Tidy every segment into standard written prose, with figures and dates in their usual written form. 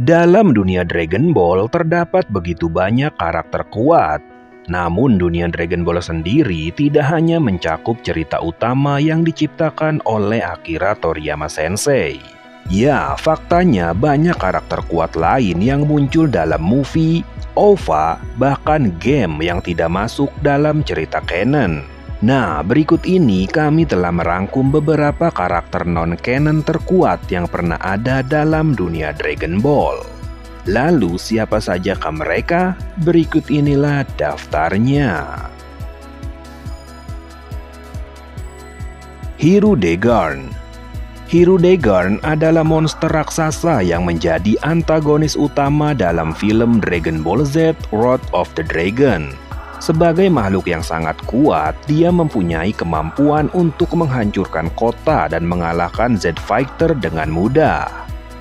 Dalam dunia Dragon Ball terdapat begitu banyak karakter kuat. Namun dunia Dragon Ball sendiri tidak hanya mencakup cerita utama yang diciptakan oleh Akira Toriyama Sensei. Ya, faktanya banyak karakter kuat lain yang muncul dalam movie, OVA, bahkan game yang tidak masuk dalam cerita canon. Nah, berikut ini kami telah merangkum beberapa karakter non-canon terkuat yang pernah ada dalam dunia Dragon Ball. Lalu siapa sajakah mereka? Berikut inilah daftarnya. Hirudegarn. Hirudegarn adalah monster raksasa yang menjadi antagonis utama dalam film Dragon Ball Z Road of the Dragon. Sebagai makhluk yang sangat kuat, dia mempunyai kemampuan untuk menghancurkan kota dan mengalahkan Z-Fighter dengan mudah.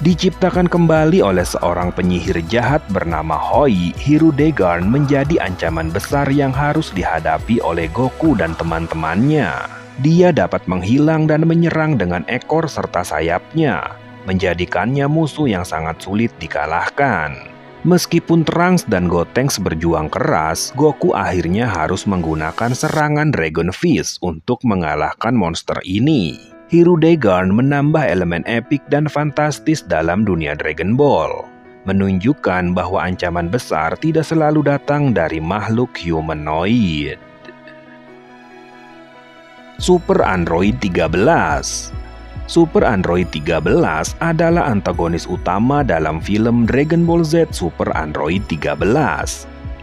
Diciptakan kembali oleh seorang penyihir jahat bernama Hoi, Hirudegarn menjadi ancaman besar yang harus dihadapi oleh Goku dan teman-temannya. Dia dapat menghilang dan menyerang dengan ekor serta sayapnya, menjadikannya musuh yang sangat sulit dikalahkan. Meskipun Trunks dan Gotenks berjuang keras, Goku akhirnya harus menggunakan serangan Dragon Fist untuk mengalahkan monster ini. Hirudegarn menambah elemen epik dan fantastis dalam dunia Dragon Ball, menunjukkan bahwa ancaman besar tidak selalu datang dari makhluk humanoid. Super Android 13. Super Android 13 adalah antagonis utama dalam film Dragon Ball Z Super Android 13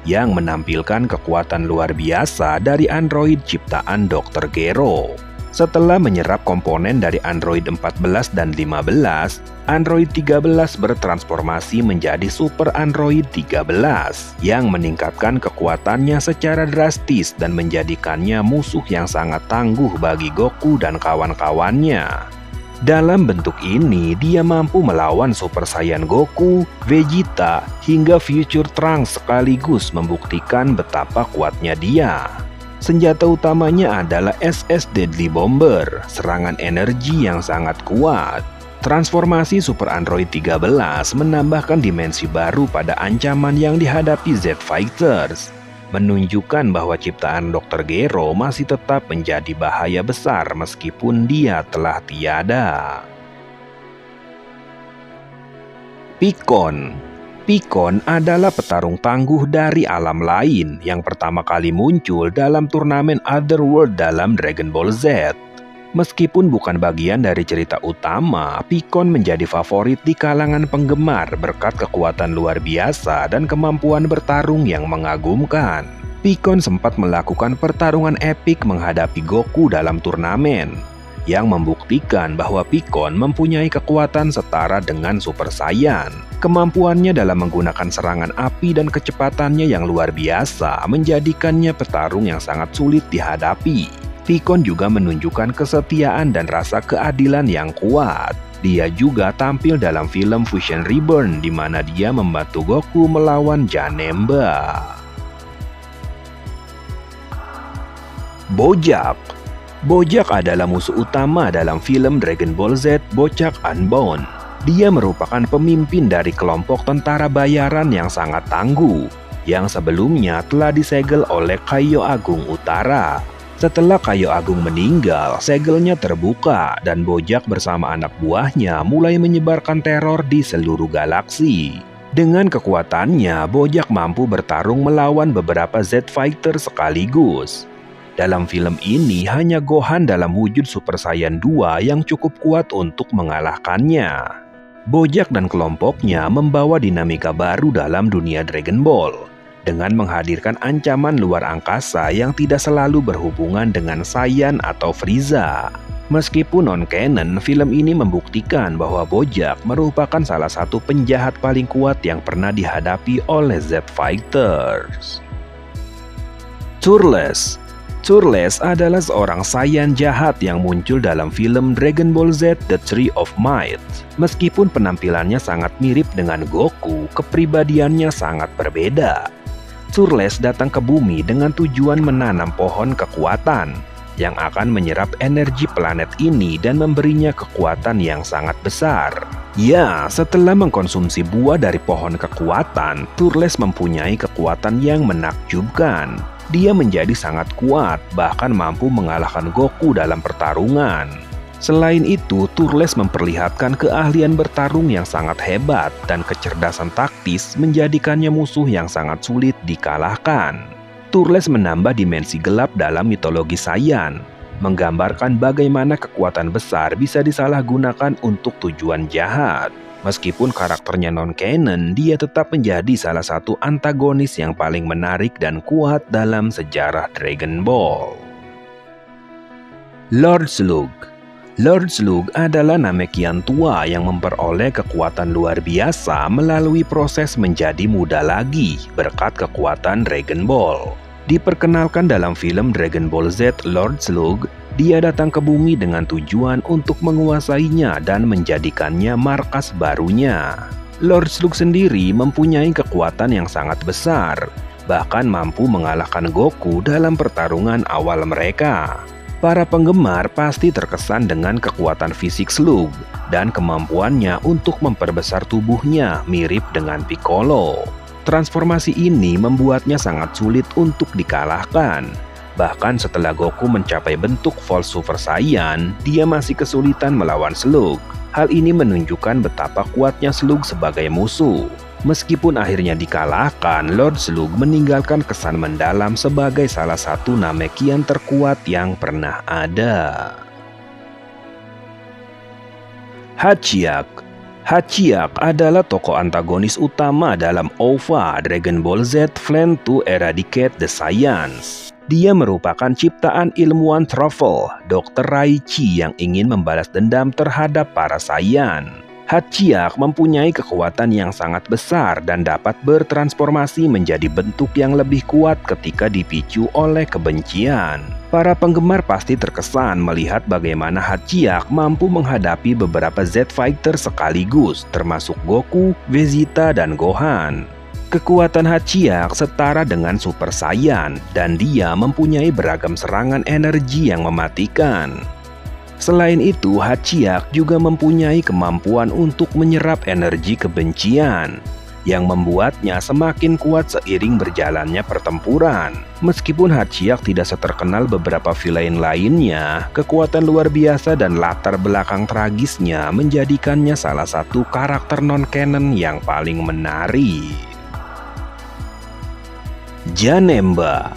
yang menampilkan kekuatan luar biasa dari android ciptaan Dr. Gero. Setelah menyerap komponen dari Android 14 dan 15, Android 13 bertransformasi menjadi Super Android 13 yang meningkatkan kekuatannya secara drastis dan menjadikannya musuh yang sangat tangguh bagi Goku dan kawan-kawannya. Dalam bentuk ini, dia mampu melawan Super Saiyan Goku, Vegeta, hingga Future Trunks sekaligus membuktikan betapa kuatnya dia. Senjata utamanya adalah SS Deadly Bomber, serangan energi yang sangat kuat. Transformasi Super Android 13 menambahkan dimensi baru pada ancaman yang dihadapi Z-Fighters, menunjukkan bahwa ciptaan Dr. Gero masih tetap menjadi bahaya besar meskipun dia telah tiada. Pikkon. Pikkon adalah petarung tangguh dari alam lain yang pertama kali muncul dalam turnamen Otherworld dalam Dragon Ball Z. Meskipun bukan bagian dari cerita utama, Pikkon menjadi favorit di kalangan penggemar berkat kekuatan luar biasa dan kemampuan bertarung yang mengagumkan. Pikkon sempat melakukan pertarungan epik menghadapi Goku dalam turnamen, yang membuktikan bahwa Pikkon mempunyai kekuatan setara dengan Super Saiyan. Kemampuannya dalam menggunakan serangan api dan kecepatannya yang luar biasa menjadikannya petarung yang sangat sulit dihadapi. Pikkon juga menunjukkan kesetiaan dan rasa keadilan yang kuat. Dia juga tampil dalam film Fusion Reborn di mana dia membantu Goku melawan Janemba. Bojack. Bojack adalah musuh utama dalam film Dragon Ball Z Bojack Unbound. Dia merupakan pemimpin dari kelompok tentara bayaran yang sangat tangguh, yang sebelumnya telah disegel oleh Kaio Agung Utara. Setelah Kaio Agung meninggal, segelnya terbuka dan Bojack bersama anak buahnya mulai menyebarkan teror di seluruh galaksi. Dengan kekuatannya, Bojack mampu bertarung melawan beberapa Z-Fighter sekaligus. Dalam film ini hanya Gohan dalam wujud Super Saiyan 2 yang cukup kuat untuk mengalahkannya. Bojack dan kelompoknya membawa dinamika baru dalam dunia Dragon Ball dengan menghadirkan ancaman luar angkasa yang tidak selalu berhubungan dengan Saiyan atau Frieza. Meskipun non-canon, film ini membuktikan bahwa Bojack merupakan salah satu penjahat paling kuat yang pernah dihadapi oleh Z-Fighters. Turles. Turles adalah seorang Saiyan jahat yang muncul dalam film Dragon Ball Z The Tree of Might. Meskipun penampilannya sangat mirip dengan Goku, kepribadiannya sangat berbeda. Turles datang ke bumi dengan tujuan menanam pohon kekuatan. yang akan menyerap energi planet ini dan memberinya kekuatan yang sangat besar. Ya, setelah mengkonsumsi buah dari pohon kekuatan, Turles mempunyai kekuatan yang menakjubkan. Dia menjadi sangat kuat, bahkan mampu mengalahkan Goku dalam pertarungan. Selain itu, Turles memperlihatkan keahlian bertarung yang sangat hebat dan kecerdasan taktis menjadikannya musuh yang sangat sulit dikalahkan. Turles menambah dimensi gelap dalam mitologi Saiyan, menggambarkan bagaimana kekuatan besar bisa disalahgunakan untuk tujuan jahat. Meskipun karakternya non-canon, dia tetap menjadi salah satu antagonis yang paling menarik dan kuat dalam sejarah Dragon Ball. Lord Slug. Lord Slug adalah Namekian tua yang memperoleh kekuatan luar biasa melalui proses menjadi muda lagi berkat kekuatan Dragon Ball. Diperkenalkan dalam film Dragon Ball Z Lord Slug, dia datang ke bumi dengan tujuan untuk menguasainya dan menjadikannya markas barunya. Lord Slug sendiri mempunyai kekuatan yang sangat besar, bahkan mampu mengalahkan Goku dalam pertarungan awal mereka. Para penggemar pasti terkesan dengan kekuatan fisik Slug dan kemampuannya untuk memperbesar tubuhnya mirip dengan Piccolo. Transformasi ini membuatnya sangat sulit untuk dikalahkan. Bahkan setelah Goku mencapai bentuk Full Super Saiyan, dia masih kesulitan melawan Slug. Hal ini menunjukkan betapa kuatnya Slug sebagai musuh. Meskipun akhirnya dikalahkan, Lord Slug meninggalkan kesan mendalam sebagai salah satu Namekian terkuat yang pernah ada. Hachiyak. Hachiyak adalah tokoh antagonis utama dalam OVA Dragon Ball Z Plan to Eradicate the Saiyans. Dia merupakan ciptaan ilmuwan Truffle, Dr. Raichi yang ingin membalas dendam terhadap para Saiyan. Hachiyak mempunyai kekuatan yang sangat besar dan dapat bertransformasi menjadi bentuk yang lebih kuat ketika dipicu oleh kebencian. Para penggemar pasti terkesan melihat bagaimana Hachiyak mampu menghadapi beberapa Z-Fighter sekaligus, termasuk Goku, Vegeta, dan Gohan. Kekuatan Hachiyak setara dengan Super Saiyan, dan dia mempunyai beragam serangan energi yang mematikan. Selain itu, Hachiyak juga mempunyai kemampuan untuk menyerap energi kebencian, yang membuatnya semakin kuat seiring berjalannya pertempuran. Meskipun Hachiyak tidak seterkenal beberapa villain lainnya, kekuatan luar biasa dan latar belakang tragisnya menjadikannya salah satu karakter non-canon yang paling menarik. Janemba.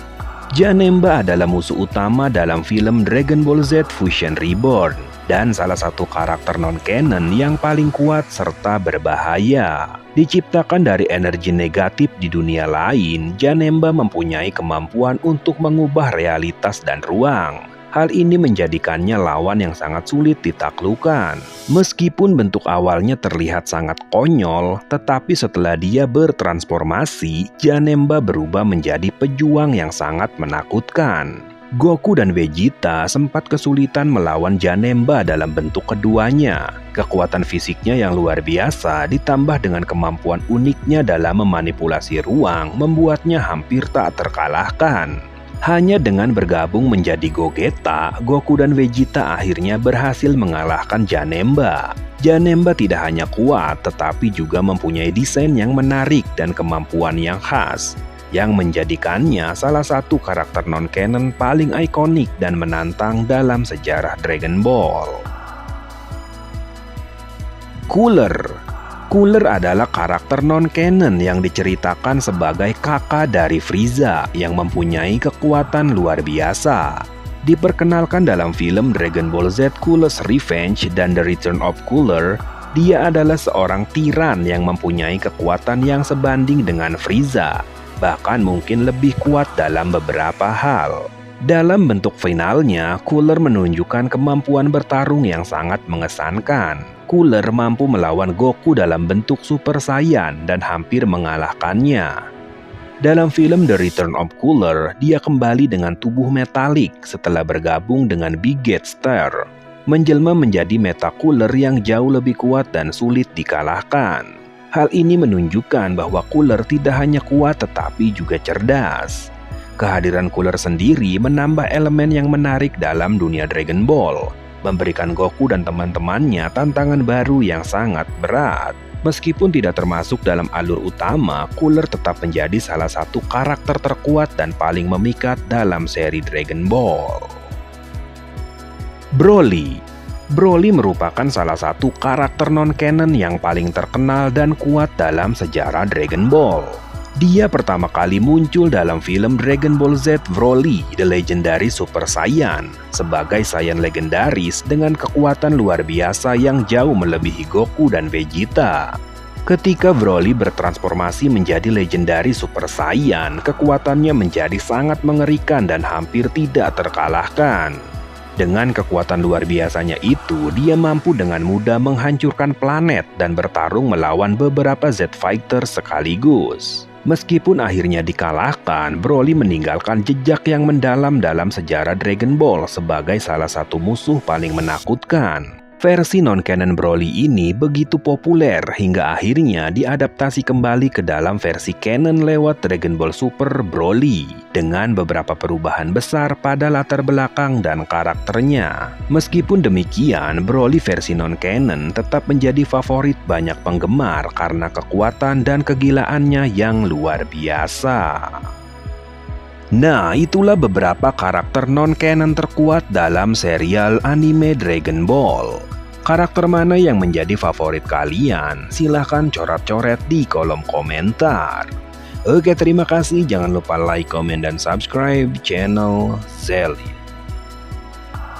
Janemba adalah musuh utama dalam film Dragon Ball Z Fusion Reborn dan salah satu karakter non-canon yang paling kuat serta berbahaya. Diciptakan dari energi negatif di dunia lain, Janemba mempunyai kemampuan untuk mengubah realitas dan ruang. Hal ini menjadikannya lawan yang sangat sulit ditaklukkan. Meskipun bentuk awalnya terlihat sangat konyol, tetapi setelah dia bertransformasi, Janemba berubah menjadi pejuang yang sangat menakutkan. Goku dan Vegeta sempat kesulitan melawan Janemba dalam bentuk keduanya. Kekuatan fisiknya yang luar biasa ditambah dengan kemampuan uniknya dalam memanipulasi ruang membuatnya hampir tak terkalahkan. Hanya dengan bergabung menjadi Gogeta, Goku dan Vegeta akhirnya berhasil mengalahkan Janemba. Janemba tidak hanya kuat, tetapi juga mempunyai desain yang menarik dan kemampuan yang khas, yang menjadikannya salah satu karakter non-canon paling ikonik dan menantang dalam sejarah Dragon Ball. Cooler. Cooler adalah karakter non-canon yang diceritakan sebagai kakak dari Frieza yang mempunyai kekuatan luar biasa. Diperkenalkan dalam film Dragon Ball Z Cooler's Revenge dan The Return of Cooler, dia adalah seorang tiran yang mempunyai kekuatan yang sebanding dengan Frieza, bahkan mungkin lebih kuat dalam beberapa hal. Dalam bentuk finalnya, Cooler menunjukkan kemampuan bertarung yang sangat mengesankan. Cooler mampu melawan Goku dalam bentuk Super Saiyan dan hampir mengalahkannya. Dalam film The Return of Cooler, dia kembali dengan tubuh metalik setelah bergabung dengan Big Get Star, menjelma menjadi Meta Cooler yang jauh lebih kuat dan sulit dikalahkan. Hal ini menunjukkan bahwa Cooler tidak hanya kuat tetapi juga cerdas. Kehadiran Cooler sendiri menambah elemen yang menarik dalam dunia Dragon Ball, memberikan Goku dan teman-temannya tantangan baru yang sangat berat. Meskipun tidak termasuk dalam alur utama, Cooler tetap menjadi salah satu karakter terkuat dan paling memikat dalam seri Dragon Ball. Broly merupakan salah satu karakter non-canon yang paling terkenal dan kuat dalam sejarah Dragon Ball. Dia pertama kali muncul dalam film Dragon Ball Z Broly The Legendary Super Saiyan sebagai Saiyan legendaris dengan kekuatan luar biasa yang jauh melebihi Goku dan Vegeta. Ketika Broly bertransformasi menjadi Legendary Super Saiyan, kekuatannya menjadi sangat mengerikan dan hampir tidak terkalahkan. Dengan kekuatan luar biasanya itu, dia mampu dengan mudah menghancurkan planet dan bertarung melawan beberapa Z-Fighter sekaligus. Meskipun akhirnya dikalahkan, Broly meninggalkan jejak yang mendalam dalam sejarah Dragon Ball sebagai salah satu musuh paling menakutkan. Versi non-canon Broly ini begitu populer hingga akhirnya diadaptasi kembali ke dalam versi canon lewat Dragon Ball Super Broly dengan beberapa perubahan besar pada latar belakang dan karakternya. Meskipun demikian, Broly versi non-canon tetap menjadi favorit banyak penggemar karena kekuatan dan kegilaannya yang luar biasa. Nah, itulah beberapa karakter non-canon terkuat dalam serial anime Dragon Ball. Karakter mana yang menjadi favorit kalian? Silahkan coret-coret di kolom komentar. Oke, terima kasih. Jangan lupa like, komen, dan subscribe channel Zelly.